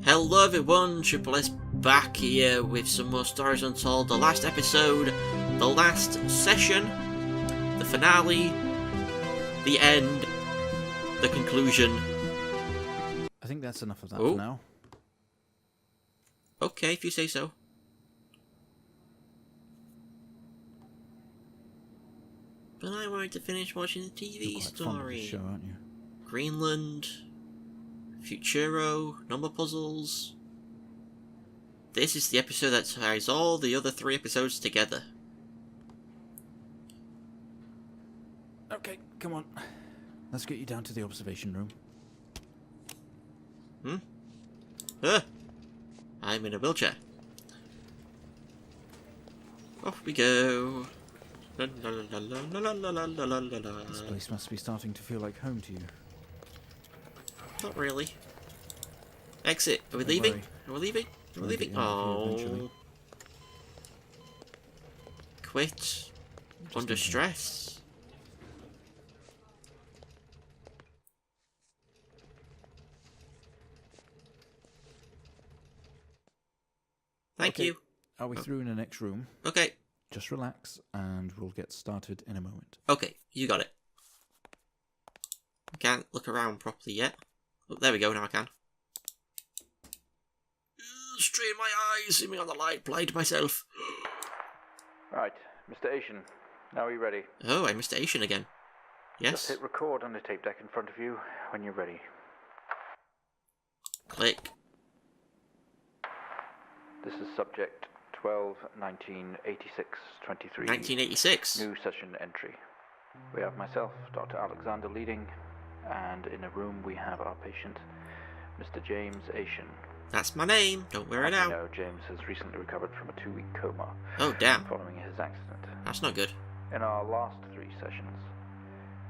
Hello everyone, Triple S back here with some more Stories Untold. The last episode, the last session, the finale, the end, the conclusion. I think that's enough of that for now. Okay, if you say so. But I wanted to finish watching the TV You're quite story. fond of this show, aren't you? Greenland, Futuro, number puzzles. This is the episode that ties all the other 3 episodes together. Okay, come on. Let's get you down to the observation room. I'm in a wheelchair. Off we go. La, la, la, la, la, la, la, la, la, la. This place must be starting to feel like home to you. Not really. Exit. Are we Don't leaving? worry. Are we leaving? Are we leaving? Try and get you out of here Oh. eventually. Quit. Just Under thinking. stress. Thank Okay. you. Are we through in the next room? Okay. Just relax and we'll get started in a moment. Okay, you got it. I can't look around properly yet. Oh, there we go, now I can. Strain my eyes, see me on the light, blind myself. Right, Mr. Asian, now are you ready? Oh, I'm Mr. Asian again. Just Yes. hit record on the tape deck in front of you when you're ready. Click. This is subject 12-19-86-23. 1986. New session entry. We have myself, Dr. Alexander leading, and in a room we have our patient, Mr. James Asian. That's my name. Don't wear it As you out. know, James has recently recovered from a 2-week coma Oh, damn. following his accident. That's not good. In our last 3 sessions,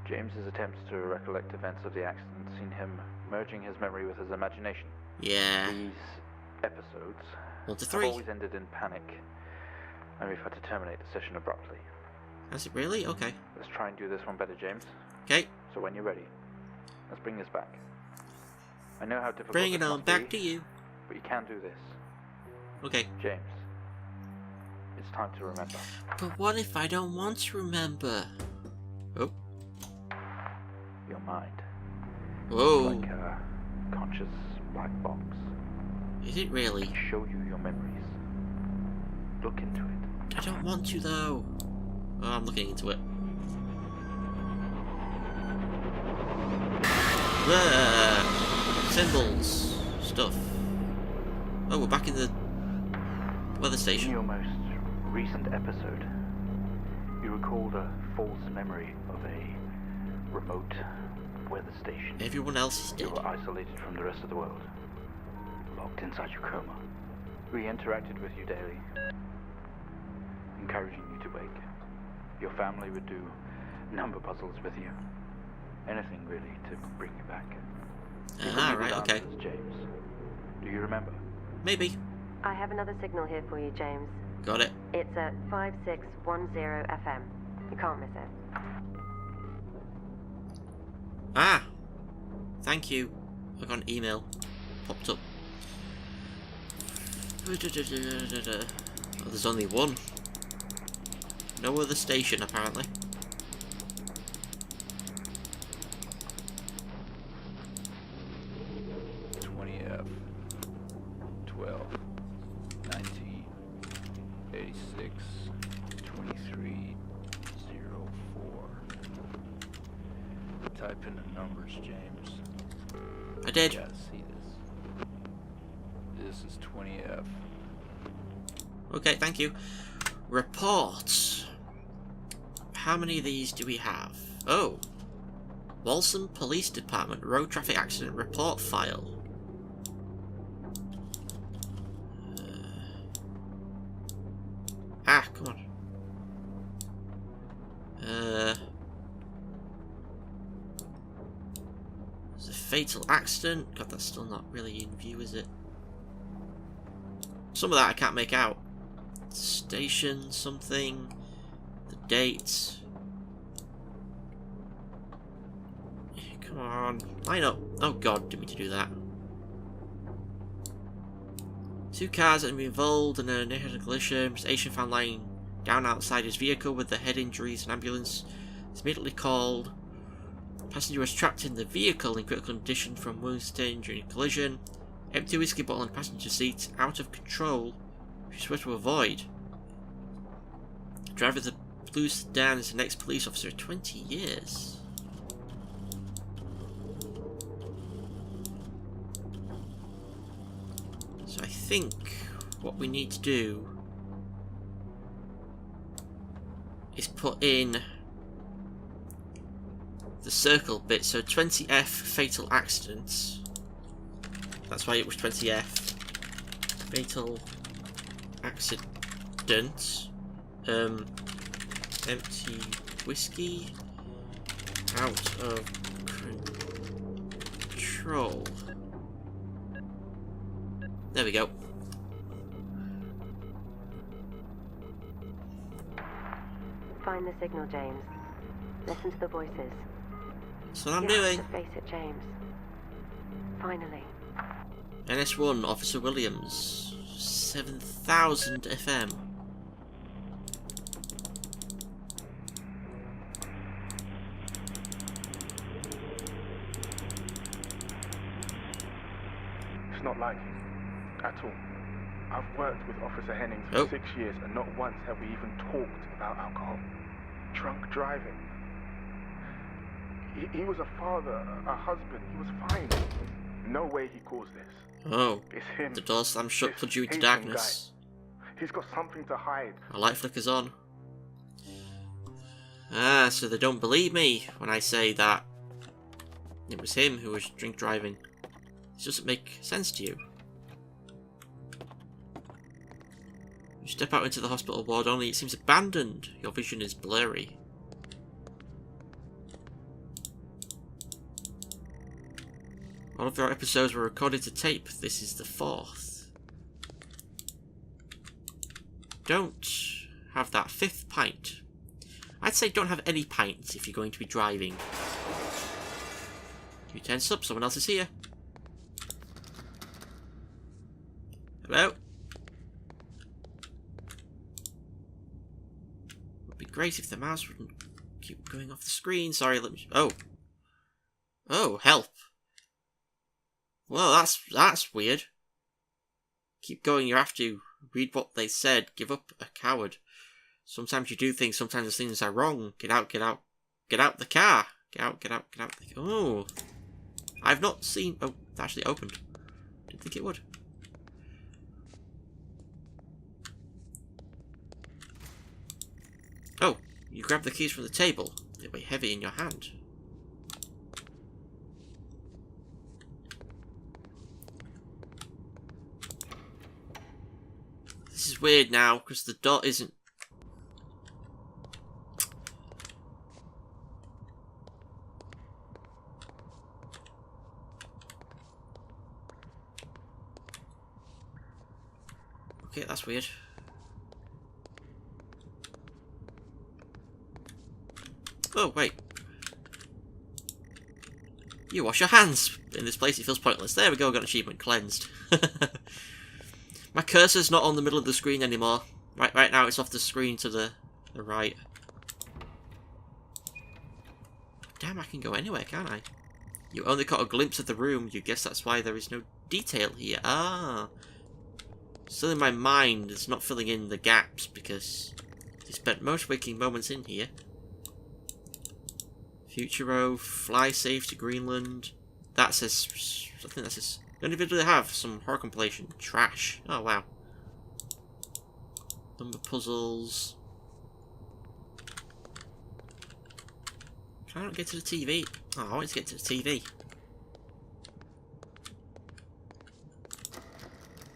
James's attempts to recollect events of the accident seen him merging his memory with his imagination. Yeah. These episodes 1 to have 3. always ended in panic, and we've had to terminate the session abruptly. Has it really? Okay. Let's try and do this one better, James. Okay. So when you're ready, let's bring this back. I know how difficult Bring this it on must back be, to you. but you can do this. Okay. James, it's time to remember. But what if I don't want to remember? Oh. Your mind. Whoa. Like a conscious black box. Is it really? Can show you your memories. Look into it. I don't want to though. Oh, I'm looking into it. Symbols. Stuff. Oh, we're back in the weather In station. your most recent episode, you recalled a false memory of a remote weather station. Everyone else is You dead. were isolated from the rest of the world, locked inside your coma. We interacted with you daily, encouraging you to wake. Your family would do number puzzles with you. Anything really to bring you back. You Ah, needed right, okay. answers, James. Do you remember? Maybe. I have another signal here for you, James. Got it. It's at 5610 FM. You can't miss it. Ah! Thank you. I got an email. Popped up. Oh, there's only one. No other station, apparently. F 12 19 86 23 04. Type in the numbers, James. I did. Yeah, see this. This is 20F. Okay, thank you. Reports. How many of these do we have? Oh. Waltham Police Department Road Traffic Accident Report File. Come on. There's a fatal accident. God, that's still not really in view, is it? Some of that I can't make out. Station, something. The date. Come on. Line up. Oh god, didn't mean to do that. Two cars had been involved in a near collision. Mr. Asian found lying down outside his vehicle with the head injuries. An ambulance is immediately called. The passenger was trapped in the vehicle in critical condition from wounds sustained during a collision. Empty whiskey bottle in the passenger seat, out of control, which is what to avoid. The driver of the blue sedan is an ex-police officer, 20 years. So I think what we need to do is put in the circle bit, so 20F fatal accidents. That's why it was 20F. Fatal accident. Empty whiskey. Out of control. There we go. Find the signal, James. Listen to the voices. That's what I'm You doing. have to face it, James. Finally. NS1, Officer Williams. 7,000 FM. It's not like him. At all. I've worked with Officer Henning for Oh. 6 years and not once have we even talked about alcohol. Drunk driving. He was a father, a husband. He was fine. No way he caused this. Oh. It's him. The door slammed shut, This plunged you into Asian darkness. He's got something to hide. A light flickers on. Ah, so they don't believe me when I say that it was him who was drink driving. This doesn't make sense to you. You step out into the hospital ward, only it seems abandoned. Your vision is blurry. All of our episodes were recorded to tape. This is the 4th. Don't have that 5th pint. I'd say don't have any pints if you're going to be driving. You tense up, someone else is here. Hello? Would be great if the mouse wouldn't keep going off the screen. Sorry, let me... Oh. Oh, help. Well, that's weird. Keep going, you have to. Read what they said. Give up, a coward. Sometimes you do things, sometimes the things are wrong. Get out, get out. Get out the car. Get out, get out, get out. Oh. I've not seen... Oh, it actually opened. Didn't think it would. Oh, you grabbed the keys from the table. They weigh heavy in your hand. This is weird now, because the dot isn't... Okay, that's weird. Oh, wait. You wash your hands! In this place it feels pointless. There we go, got achievement cleansed. My cursor's not on the middle of the screen anymore. Right now it's off the screen to the right. Damn, I can go anywhere, can't I? You only caught a glimpse of the room. You guess that's why there is no detail here. Ah. Still in my mind, it's not filling in the gaps because he spent most waking moments in here. Futuro, fly safe to Greenland. That says... I think that says... The only video they have, some horror compilation. Trash. Oh, wow. Number puzzles. Can I not get to the TV? Oh, I want to get to the TV.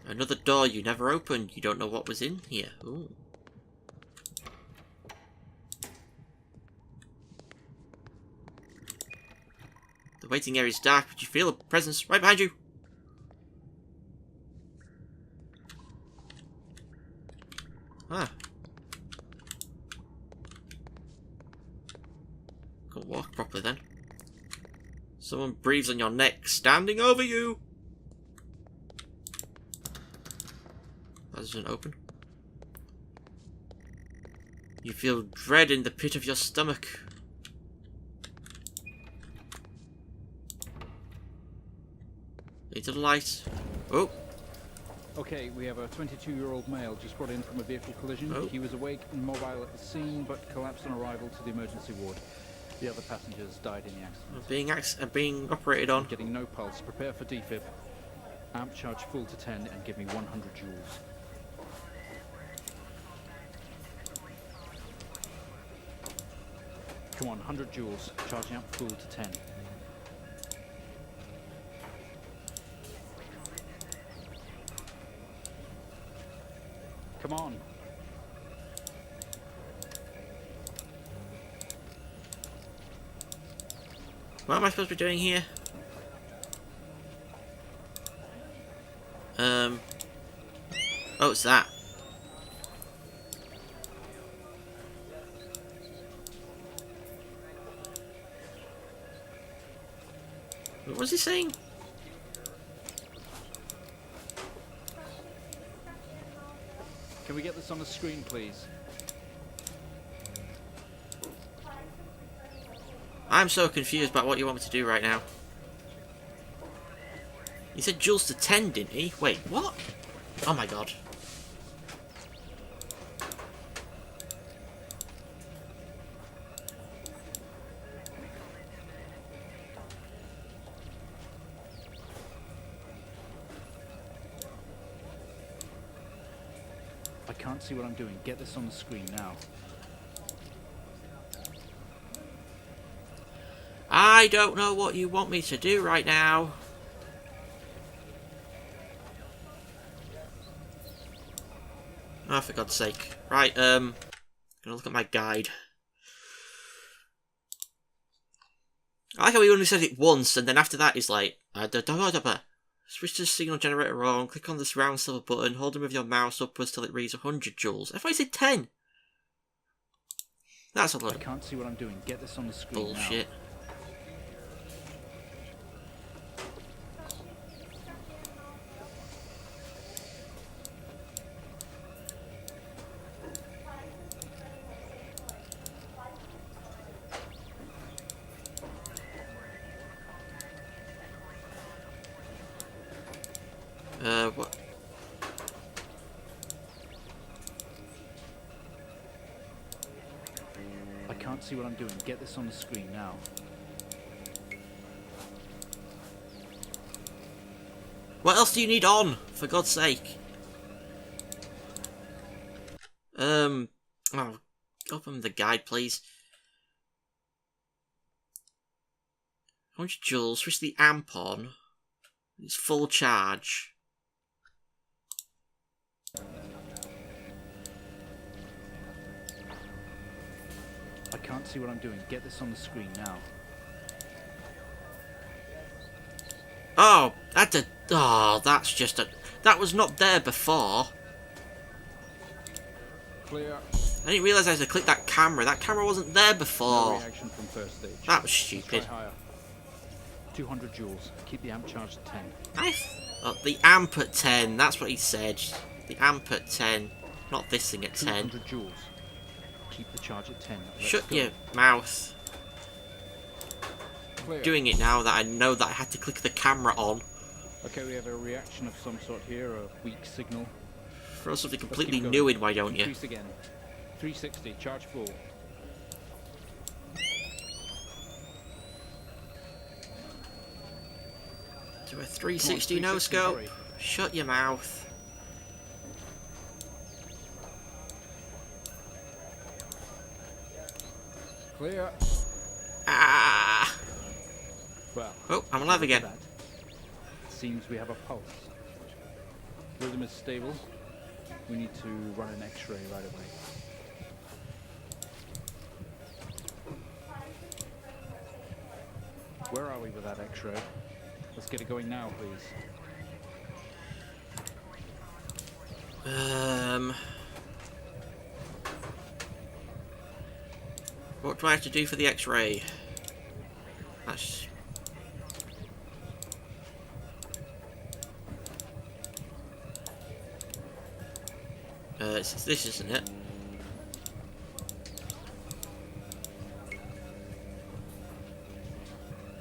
Another door you never opened. You don't know what was in here. Ooh. The waiting area is dark, but you feel a presence right behind you. Ah. Can't walk properly then. Someone breathes on your neck, standing over you. That doesn't open. You feel dread in the pit of your stomach. Need the light. Oh. Okay, we have a 22-year-old male just brought in from a vehicle collision. Oh. He was awake and mobile at the scene, but collapsed on arrival to the emergency ward. The other passengers died in the accident. Being operated on. Getting no pulse. Prepare for defib. Amp charge full to 10 and give me 100 joules. Come on, 100 joules. Charging up full to 10. Come on. What am I supposed to be doing here? Oh, it's that. What was he saying? Can we get this on the screen, please? I'm so confused about what you want me to do right now. He said joules to 10, didn't he? Wait, what? Oh my god. I can't see what I'm doing. Get this on the screen now. I don't know what you want me to do right now. Oh, for God's sake. Right, gonna look at my guide. I like how he only said it once, and then after that he's like, switch to the signal generator on, click on this round silver button, hold it with your mouse upwards till it reads 100 joules. I thought he said 10. That's a lot of I can't see what I'm doing. Get this on the screen bullshit. now. What? I can't see what I'm doing. Get this on the screen now. What else do you need on? For God's sake. Oh, open the guide, please. 100 joules, switch the amp on. It's full charge. I can't see what I'm doing. Get this on the screen now. Oh, that's just a... That was not there before. Clear. I didn't realise I had to click that camera. That camera wasn't there No before. reaction from first stage. That was Let's stupid. try higher. 200 joules. Keep the amp charged at 10. Oh, the amp at 10. That's what he said. The amp at 10. Not this thing at 10. 200 joules. Keep the charge at 10. Let's Shut go. your mouth. Clear. Doing it now that I know that I had to click the camera on. Okay, we have a reaction of some sort here, a weak signal. Throw something Let's completely keep new going. in, why don't you? Increase again. 360, charge full. Do a 360 no 360, scope. hurry. Shut your mouth. Clear. Ah! Well. Oh, I'm alive look at again. that. Seems we have a pulse. Rhythm is stable. We need to run an X-ray right away. Where are we with that X-ray? Let's get it going now, please. What do I have to do for the X-ray? That's... It's this, isn't it?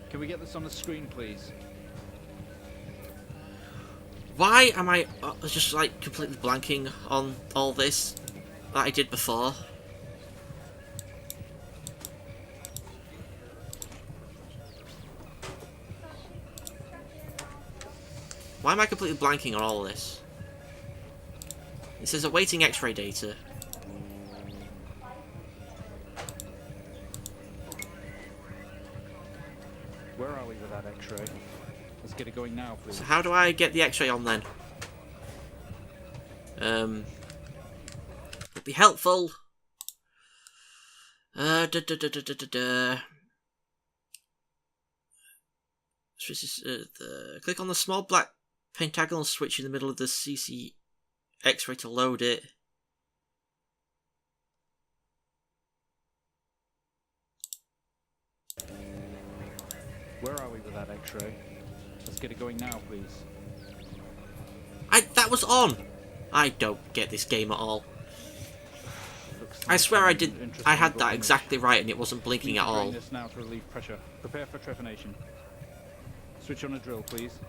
Can we get this on the screen, please? Why am I just like completely blanking on all this that I did before? Why am I completely blanking on all this? It says awaiting X-ray data. Where are we with that X-ray? Let's get it going now, please. So how do I get the X-ray on then? Would be helpful. Click on the small black pentagonal switch in the middle of the CC X-ray to load it. Where are we with that X-ray? Let's get it going now, please. That was on! I don't get this game at all. I swear I had that exactly right and it wasn't blinking at all. This now to relieve pressure. Prepare for trepanation. Switch on a drill, please.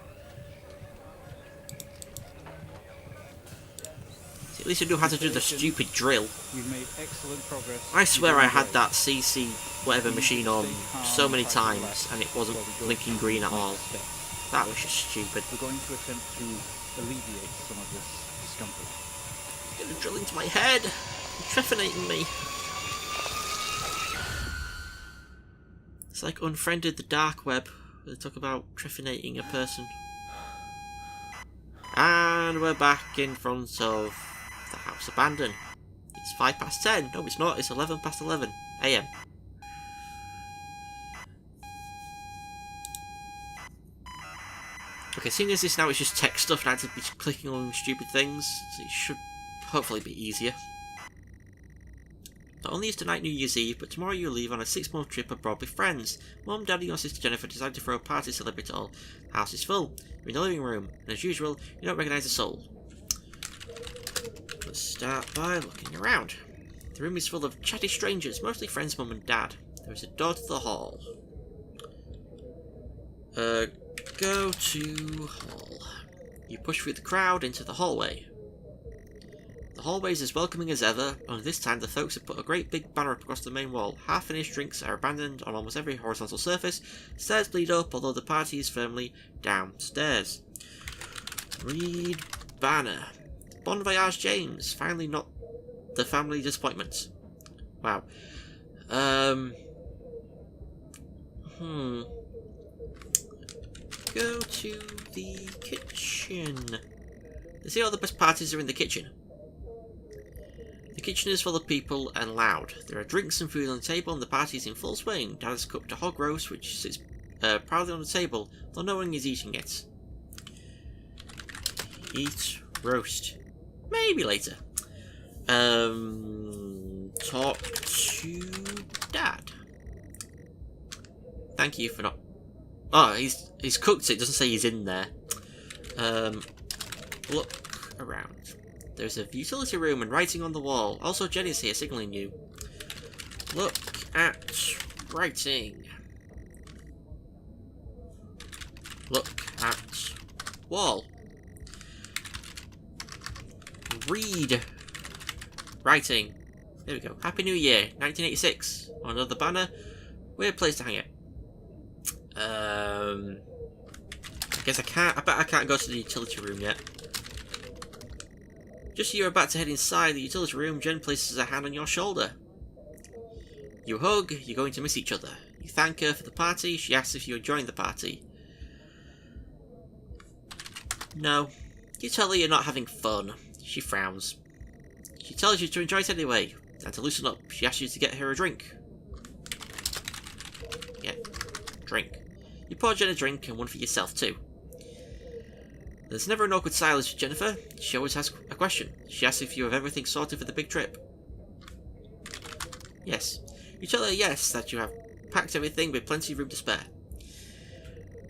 At least I knew how to do the stupid drill. You've made excellent progress. I swear I had that CC whatever machine on so many times and it wasn't blinking green at all. That was just stupid. We're going to attempt to alleviate some of this discomfort. It's gonna drill into my head. It's trepanating me. It's like Unfriended the Dark Web, where they talk about trepanating a person. And we're back in front of the house abandoned. It's 10:05. No, it's not. It's 11:11 AM. Okay, seeing as this now is just text stuff and I have to be clicking on stupid things, so it should hopefully be easier. Not only is tonight New Year's Eve, but tomorrow you leave on a 6-month trip abroad with friends. Mum, Daddy, and your sister Jennifer decided to throw a party to celebrate it all. The house is full. You're in the living room, and as usual, you don't recognise a soul. Let's start by looking around. The room is full of chatty strangers, mostly friends, Mum and Dad. There is a door to the hall. Go to hall. You push through the crowd into the hallway. The hallway is as welcoming as ever, only this time the folks have put a great big banner up across the main wall. Half-finished drinks are abandoned on almost every horizontal surface. Stairs lead up, although the party is firmly downstairs. Read banner. Bon voyage, James. Finally not the family disappointment. Wow. Go to the kitchen. They say all the best parties are in the kitchen. The kitchen is full of people and loud. There are drinks and food on the table and the party is in full swing. Dad has cooked a hog roast which sits proudly on the table, though no one is eating it. Eat roast. Maybe later. Talk to Dad. Thank you for not... Oh, he's cooked it. Doesn't say he's in there. Look around. There's a utility room and writing on the wall. Also, Jenny's here, signalling you. Look at writing. Look at wall. Read writing. There we go. Happy New Year, 1986. On another banner. Weird place to hang it. I guess I can't. I bet I can't go to the utility room yet. Just as you're about to head inside the utility room, Jen places a hand on your shoulder. You hug. You're going to miss each other. You thank her for the party. She asks if you're enjoying the party. No. You tell her you're not having fun. She frowns. She tells you to enjoy it anyway, and to loosen up. She asks you to get her a drink. Yeah, drink. You pour Jen a drink and one for yourself too. There's never an awkward silence with Jennifer. She always has a question. She asks if you have everything sorted for the big trip. Yes. You tell her yes, that you have packed everything with plenty of room to spare.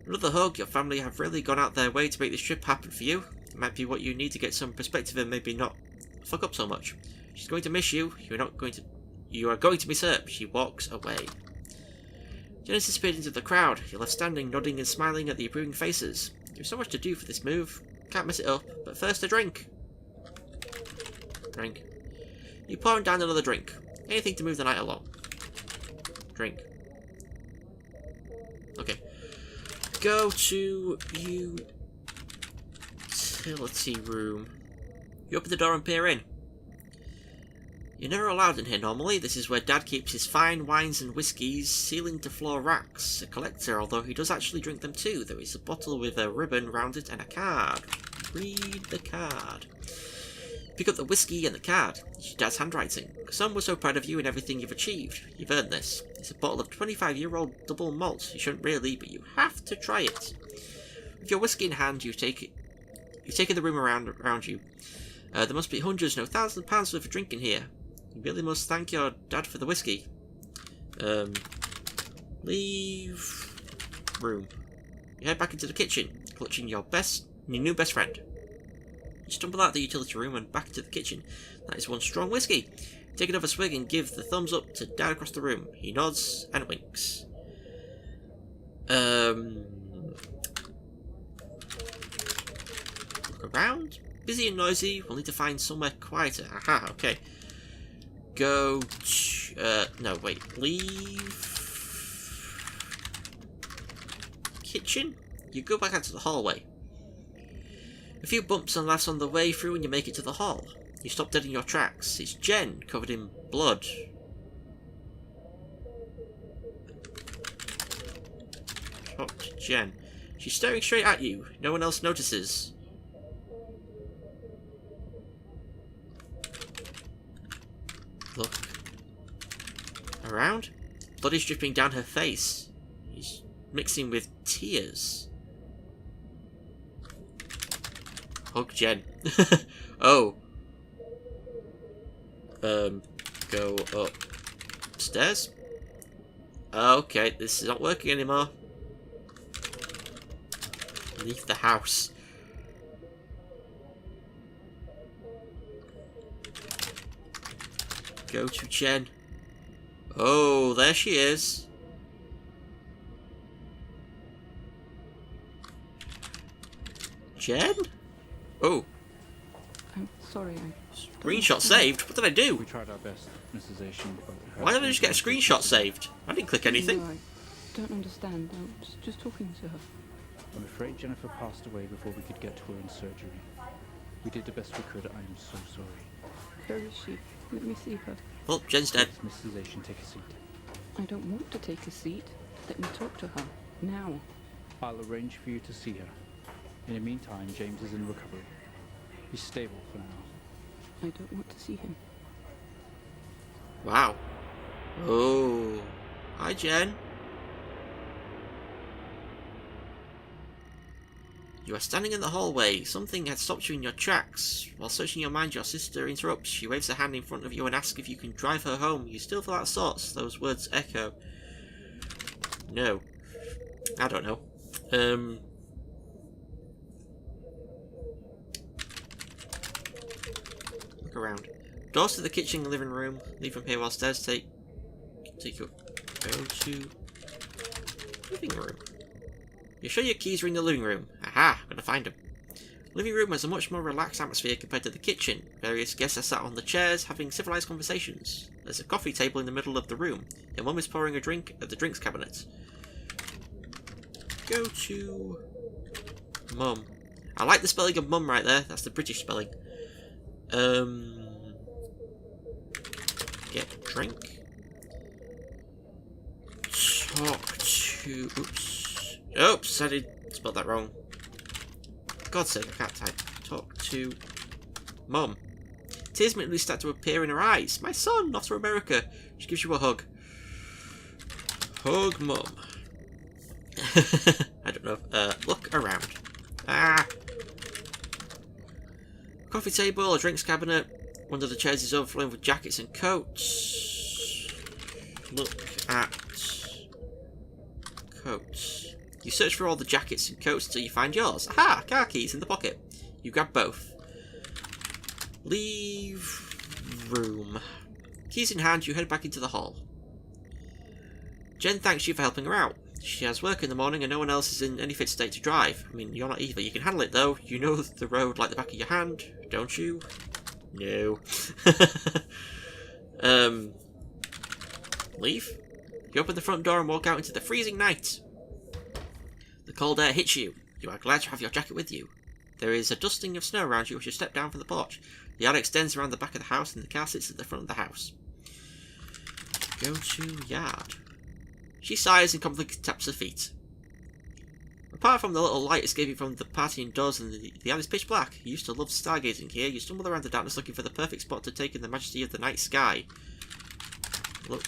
Another hug. Your family have really gone out their way to make this trip happen for you. It might be what you need to get some perspective and maybe not fuck up so much. She's going to miss you. You are going to miss her. She walks away. Janice disappeared into the crowd. You're left standing, nodding and smiling at the approving faces. You have so much to do for this move. Can't mess it up. But first, a drink. Drink. You pour down another drink. Anything to move the night along. Drink. Okay. Go to utility room. You open the door and peer in. You're never allowed in here normally. This is where Dad keeps his fine wines and whiskies, ceiling-to-floor racks. A collector, although he does actually drink them too. There is a bottle with a ribbon round it and a card. Read the card. Pick up the whiskey and the card. It's your dad's handwriting. Son was so proud of you and everything you've achieved. You've earned this. It's a bottle of 25-year-old double malt. You shouldn't really, but you have to try it. With your whiskey in hand, you've taken the room around you. There must be hundreds, no thousands of pounds worth of drink in here. You really must thank your dad for the whiskey. Leave room. You head back into the kitchen, clutching your new best friend. You stumble out the utility room and back into the kitchen. That is one strong whiskey. Take another swig and give the thumbs up to Dad across the room. He nods and winks. Look around. Busy and noisy. We'll need to find somewhere quieter. Aha, okay. Go to... no, wait. Leave... kitchen? You go back out to the hallway. A few bumps and laughs on the way through and you make it to the hall. You stop dead in your tracks. It's Jen, covered in blood. Talk to Jen. She's staring straight at you. No one else notices. Look around. Blood is dripping down her face. He's mixing with tears. Hug Jen. Oh. Go upstairs. Okay, this is not working anymore. Leave the house. Go to Jen. Oh, there she is. Jen? Oh. I'm sorry, Screenshot saved? What did I do? We tried our best, Mrs. Asian, but... Why did I just get a screenshot saved? I didn't click anything. No, I don't understand. I was just talking to her. I'm afraid Jennifer passed away before we could get to her in surgery. We did the best we could. I am so sorry. Where is she? Let me see her. Well, Jen's dead. Yes, Mrs. Asian, take a seat. I don't want to take a seat. Let me talk to her. Now. I'll arrange for you to see her. In the meantime, James is in recovery. He's stable for now. I don't want to see him. Wow. Oh. Hi, Jen. You are standing in the hallway. Something had stopped you in your tracks. While searching your mind, your sister interrupts. She waves her hand in front of you and asks if you can drive her home. You still feel out of sorts. Those words echo. No. I don't know. Look around. Doors to the kitchen and living room. Leave from here while stairs take you up. Go to living room. You're sure your keys are in the living room? Aha, I'm gonna find them. Living room has a much more relaxed atmosphere compared to the kitchen. Various guests are sat on the chairs having civilized conversations. There's a coffee table in the middle of the room. Your mum is pouring a drink at the drinks cabinet. Go to mum. I like the spelling of mum right there. That's the British spelling. Get drink. Talk to... Oops, I did spell that wrong. For God's sake, I can't type. Talk to mum. Tears immediately start to appear in her eyes. My son, off to America. She gives you a hug. Hug mum. I don't know. Look around. Ah. Coffee table, a drinks cabinet. One of the chairs is overflowing with jackets and coats. Look at coats. You search for all the jackets and coats until you find yours. Aha! Car keys in the pocket. You grab both. Leave room. Keys in hand, you head back into the hall. Jen thanks you for helping her out. She has work in the morning and no one else is in any fit state to drive. I mean, you're not either. You can handle it though. You know the road like the back of your hand, don't you? No. Leave? You open the front door and walk out into the freezing night. The cold air hits you. You are glad to have your jacket with you. There is a dusting of snow around you as you step down from the porch. The yard extends around the back of the house and the car sits at the front of the house. Go to yard. She sighs and confidently taps her feet. Apart from the little light escaping from the party indoors and the yard is pitch black. You used to love stargazing here. You stumble around the darkness looking for the perfect spot to take in the majesty of the night sky. Look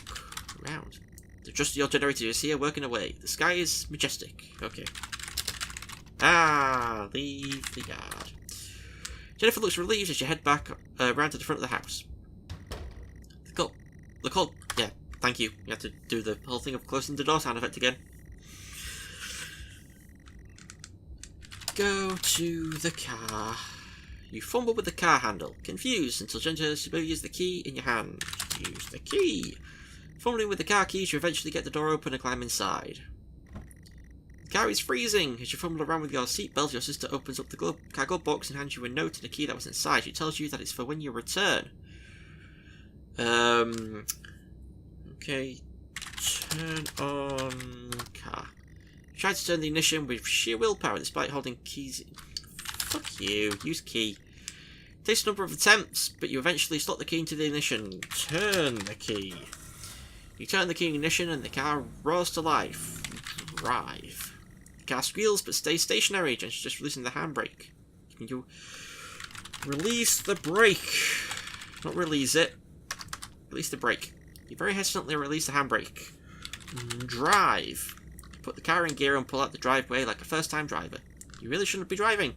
around. The trust of your generator is here working away. The sky is majestic. Okay. Ah, leave the yard. Jennifer looks relieved as you head back around to the front of the house. The call. Yeah, thank you. You have to do the whole thing of closing the door sound effect again. Go to the car. You fumble with the car handle, confused until Jennifer use the key in your hand. Use the key. Fumbling with the car keys, you eventually get the door open and climb inside. The car is freezing. As you fumble around with your seatbelt, your sister opens up the cargo box and hands you a note and a key that was inside. She tells you that it's for when you return. Okay. Turn on car. You try to turn the ignition with sheer willpower despite holding keys. Fuck you. Use key. It takes a number of attempts, but you eventually slot the key into the ignition. Turn the key. You turn the key in ignition and the car roars to life. Drive. The car squeals but stays stationary, and she's just releasing the handbrake. Can you release the brake? Not release it. Release the brake. You very hesitantly release the handbrake. Drive. You put the car in gear and pull out the driveway like a first-time driver. You really shouldn't be driving.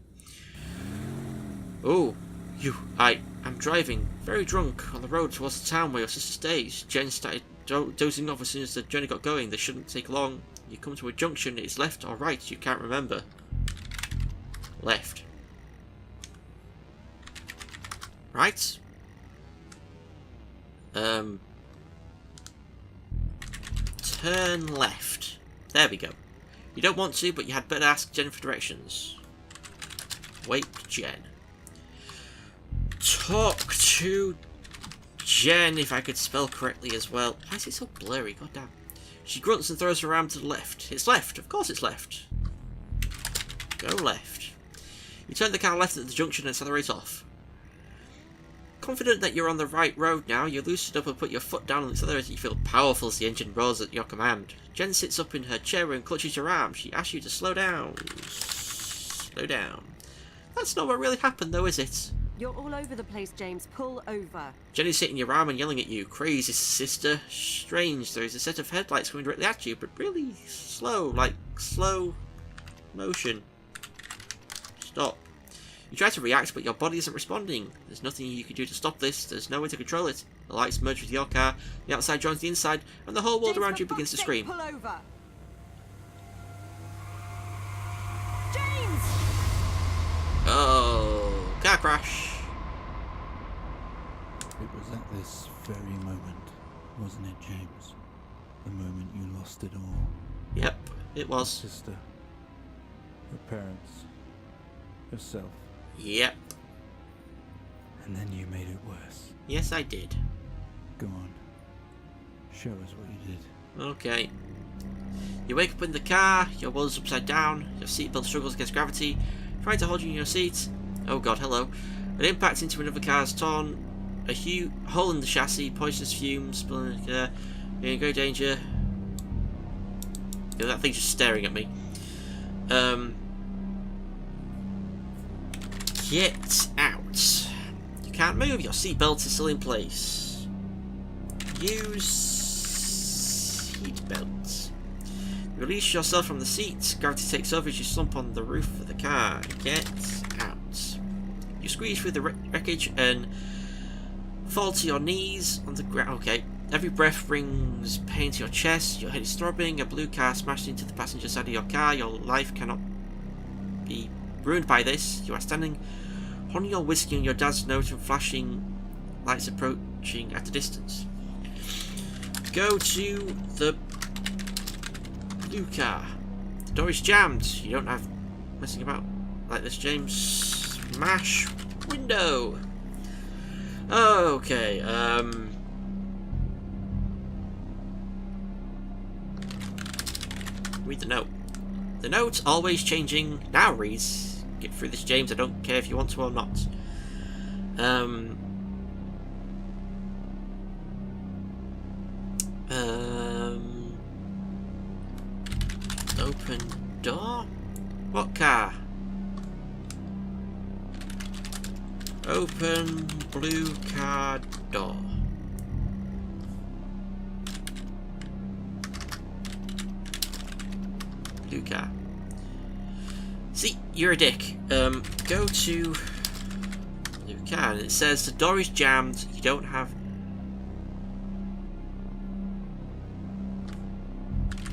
Oh, I'm driving, very drunk, on the road towards the town where your sister stays. Jen started dozing off as soon as the journey got going. This shouldn't take long. You come to a junction, it's left or right, you can't remember. Left. Right? Turn left. There we go. You don't want to, but you had better ask Jen for directions. Wait, Jen. Talk to Jen, if I could spell correctly as well. Why is it so blurry? God damn. She grunts and throws her arm to the left. It's left. Of course it's left. Go left. You turn the car left at the junction and accelerate off. Confident that you're on the right road now, you loosen up and put your foot down on the accelerator. You feel powerful as the engine roars at your command. Jen sits up in her chair and clutches your arm. She asks you to slow down. Slow down. That's not what really happened though, is it? You're all over the place, James. Pull over. Jenny's hitting your arm and yelling at you. Crazy, sister. Strange. There is a set of headlights coming directly at you, but really slow. Like, slow motion. Stop. You try to react, but your body isn't responding. There's nothing you can do to stop this. There's no way to control it. The lights merge with your car, the outside joins the inside, and the whole world around you begins to scream. Pull over. James! Oh, car crash. It was at this very moment, wasn't it, James? The moment you lost it all. Yep, it was. Sister, your parents, yourself. Yep. And then you made it worse. Yes, I did. Go on. Show us what you did. Okay. You wake up in the car, your world's upside down, your seatbelt struggles against gravity, trying to hold you in your seat. Oh god, hello. An impact into another car has torn a hole in the chassis, poisonous fumes, spilling you're in great danger. Yeah, that thing's just staring at me. Get out. You can't move, your seatbelt is still in place. Use seatbelt. Release yourself from the seat. Gravity takes over as you slump on the roof of the car. Get out. You squeeze through the wreckage and fall to your knees on the ground. Okay. Every breath brings pain to your chest. Your head is throbbing. A blue car smashed into the passenger side of your car. Your life cannot be ruined by this. You are standing Pouring your whiskey on your dad's note and flashing lights approaching at a distance. Go to the blue car. The door is jammed. You don't have messing about like this, James. Smash window. Okay, read the note. The note, always changing, now reads, get through this, James, I don't care if you want to or not. Open door? What car? Open blue car door. Blue car. See, you're a dick. Go to blue car, and it says the door is jammed. You don't have.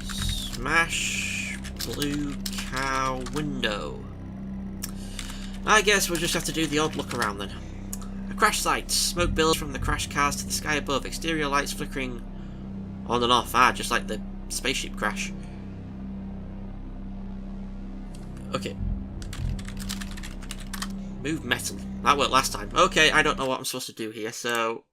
Smash blue car window. I guess we'll just have to do the odd look around then. A crash site. Smoke billows from the crashed cars to the sky above. Exterior lights flickering on and off. Ah, just like the spaceship crash. Okay. Move metal. That worked last time. Okay, I don't know what I'm supposed to do here, so...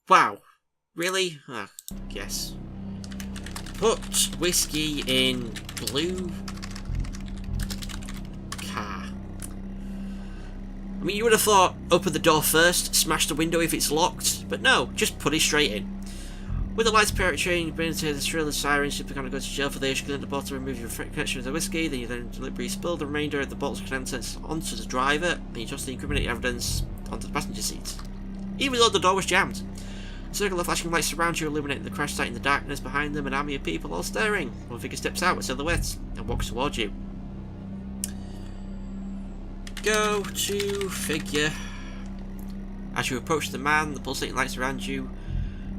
wow. Really? Ah, guess. Put whiskey in blue car. I mean, you would have thought, open the door first, smash the window if it's locked, but no, just put it straight in. With the lights penetrating, you bring to the shrill of sirens, you're going to go to jail for this. You clean the bottle, remove your connection with the whiskey, then you deliberately spill the remainder of the bottle's contents onto the driver, and you toss the incriminating evidence onto the passenger seat. Even though the door was jammed. A circle of flashing lights surround you, illuminating the crash site in the darkness. Behind them, an army of people all staring. One figure steps out with silhouettes and walks towards you. Go to figure. As you approach the man, the pulsating lights around you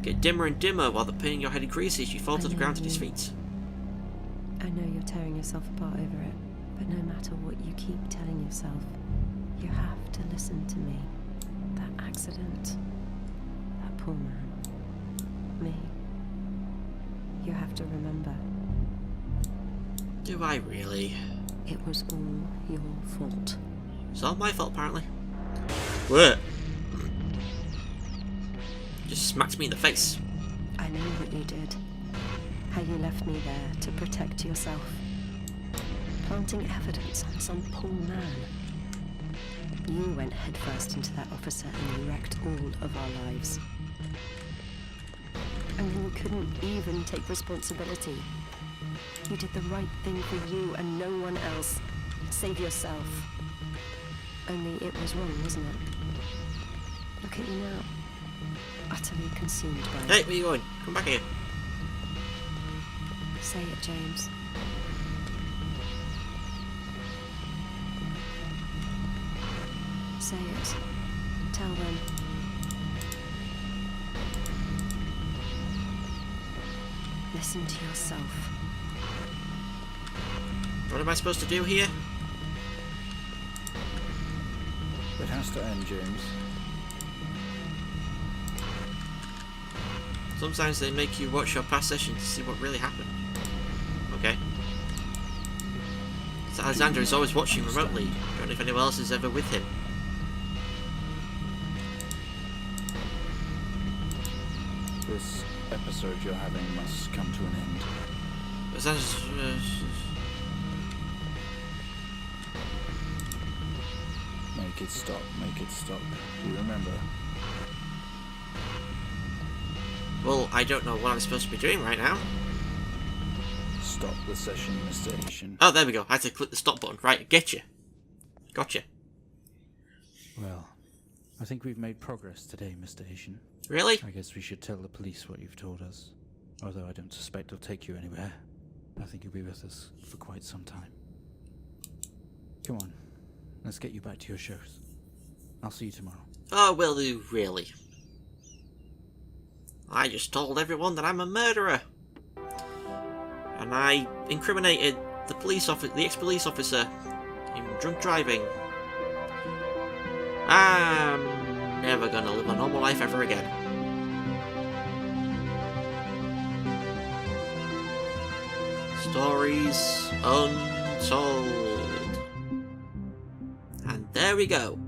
get dimmer and dimmer while the pain in your head increases. You fall to the ground at his feet. I know you're tearing yourself apart over it, but no matter what you keep telling yourself, you have to listen to me. That accident, that poor man, me. You have to remember. Do I really? It was all your fault. It's all my fault, apparently. What? Just smacked me in the face. I know what you did. How you left me there to protect yourself. Planting evidence on some poor man. You went headfirst into that officer and you wrecked all of our lives. And then you couldn't even take responsibility. You did the right thing for you and no one else. Save yourself. Only it was wrong, wasn't it? Look at you now. Utterly consumed by it. Hey, where are you going? Come back here. Say it, James. Say it. Tell them. Listen to yourself. What am I supposed to do here? It has to end, James. Sometimes they make you watch your past sessions to see what really happened. Okay. So Alexander is always watching remotely. Don't know if anyone else is ever with him. This episode you're having must come to an end. But that's, Make it stop, make it stop. Do you remember? well, I don't know what I'm supposed to be doing right now. Stop the session, Mr. Asian. Oh, there we go. I had to click the stop button. Right, get you. Gotcha. Well, I think we've made progress today, Mr. Asian. Really? I guess we should tell the police what you've told us. Although I don't suspect they'll take you anywhere. I think you'll be with us for quite some time. Come on, let's get you back to your shows. I'll see you tomorrow. Oh, will you really? I just told everyone that I'm a murderer. and I incriminated the ex-police officer in drunk driving. I'm never gonna live a normal life ever again. Stories Untold. And there we go.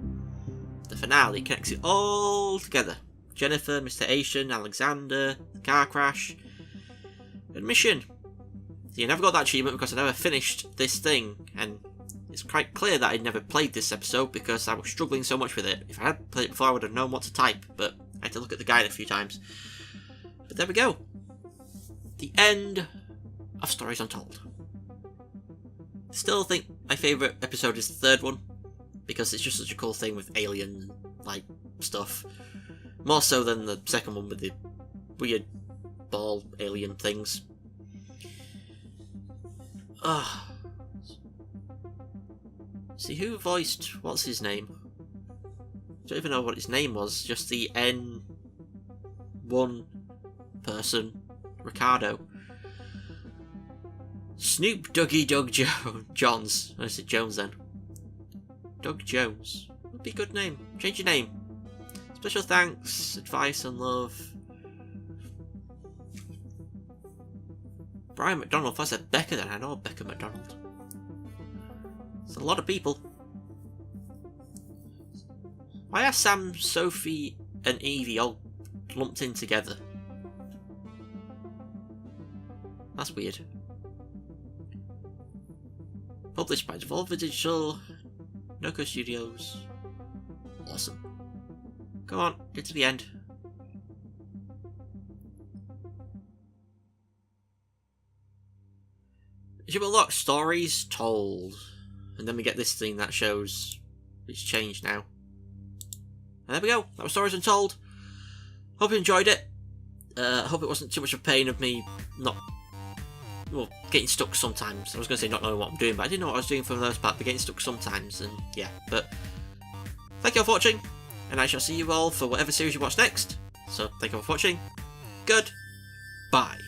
The finale connects it all together. Jennifer, Mr. Asian, Alexander, the car crash, admission. See, I never got that achievement because I never finished this thing, and it's quite clear that I'd never played this episode because I was struggling so much with it. If I had played it before, I would have known what to type, but I had to look at the guide a few times. But there we go. The end of Stories Untold. Still think my favourite episode is the third one, because it's just such a cool thing with alien like stuff. More so than the second one with the weird ball alien things. See, who voiced what's his name? I don't even know what his name was, just the N1 person, Ricardo. Snoop Dougie Doug Johns. I said Jones then. Doug Jones. Would be a good name. Change your name. Special thanks, advice and love. Brian McDonald. If I said Becca, then I know Becca McDonald. It's a lot of people. Why are Sam, Sophie and Evie all lumped in together? That's weird. Published by Devolver Digital, Noct Studios. Awesome. Come on, get to the end. You will unlock Stories Told. And then we get this thing that shows it's changed now. And there we go. That was Stories Untold. Hope you enjoyed it. Hope it wasn't too much of a pain of me not... well, getting stuck sometimes. I was going to say not knowing what I'm doing, but I didn't know what I was doing for the most part, but getting stuck sometimes, and yeah. But thank you all for watching, and I shall see you all for whatever series you watch next. So thank you all for watching. Goodbye.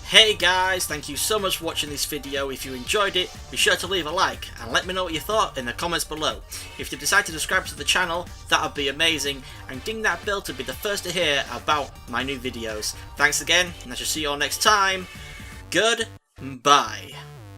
Hey guys, thank you so much for watching this video. If you enjoyed it, be sure to leave a like and let me know what you thought in the comments below. If you decide to subscribe to the channel, that would be amazing, and ding that bell to be the first to hear about my new videos. Thanks again, and I shall see you all next time. Goodbye.